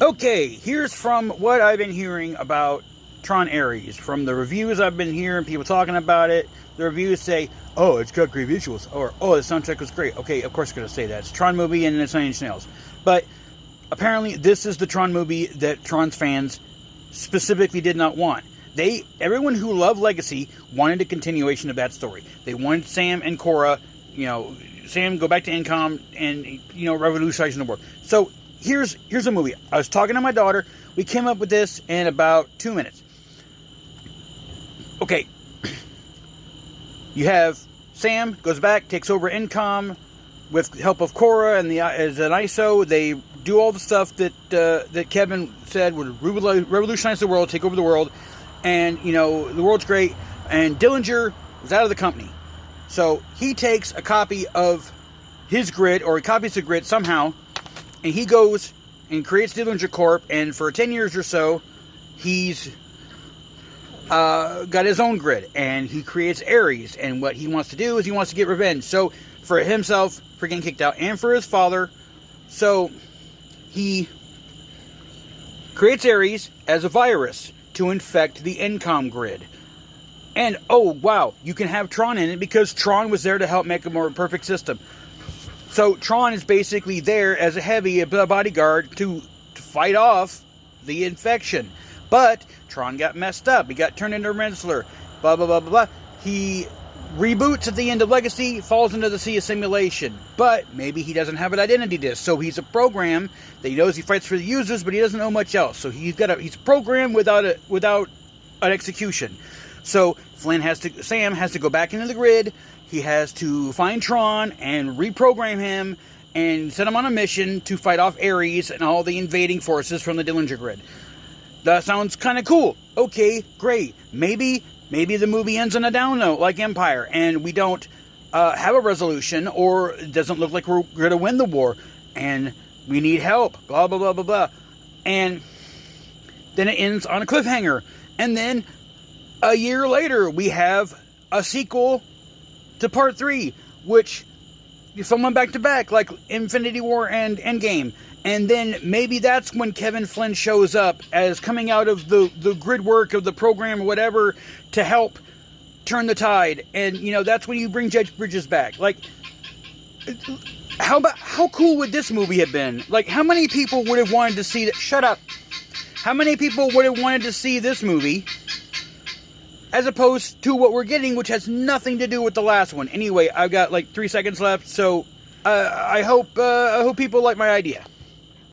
Okay, here's from what I've been hearing about Tron Ares. From the reviews I've been hearing, people talking about it, the reviews say, oh, it's got great visuals, or, oh, the soundtrack was great. Okay, of course it's going to say that. It's a Tron movie and it's Nine Inch Nails. But apparently this is the Tron movie that Tron's fans specifically did not want. Everyone who loved Legacy wanted a continuation of that story. They wanted Sam and Cora, Sam go back to Incom and, revolutionizing the world. So here's a movie. I was talking to my daughter. We came up with this in about 2 minutes. Okay. You have Sam goes back, takes over Incom with the help of Cora and as an ISO. They do all the stuff that Kevin said would revolutionize the world, take over the world. And, the world's great. And Dillinger was out of the company. So he takes a copy of his grid, or he copies the grid somehow, and he goes and creates Dillinger Corp. And for 10 years or so, he's got his own grid. And he creates Ares. And what he wants to do is he wants to get revenge. So for himself, for getting kicked out, and for his father. So he creates Ares as a virus to infect the Incom grid. And, oh, wow, you can have Tron in it because Tron was there to help make a more perfect system. So Tron is basically there as a heavy bodyguard to fight off the infection. But Tron got messed up. He got turned into a Rensler. Blah, blah, blah, blah, blah. He reboots at the end of Legacy, falls into the sea of simulation. But maybe he doesn't have an identity disc. So he's a program that he knows he fights for the users, but he doesn't know much else. So he's a program without an execution. So Sam has to go back into the grid. He has to find Tron and reprogram him and send him on a mission to fight off Ares and all the invading forces from the Dillinger grid. That sounds kind of cool. Okay, great. Maybe the movie ends on a down note like Empire, and we don't have a resolution, or it doesn't look like we're going to win the war, and we need help, blah, blah, blah, blah, blah. And then it ends on a cliffhanger. And then a year later, we have a sequel to Part 3, which someone back to back, like Infinity War and Endgame. And then maybe that's when Kevin Flynn shows up as coming out of the grid work of the program or whatever to help turn the tide. And, that's when you bring Judge Bridges back. Like, how cool would this movie have been? Like, how many people would have wanted to see that? Shut up. How many people would have wanted to see this movie as opposed to what we're getting, which has nothing to do with the last one? Anyway, I've got like 3 seconds left, so I hope people like my idea.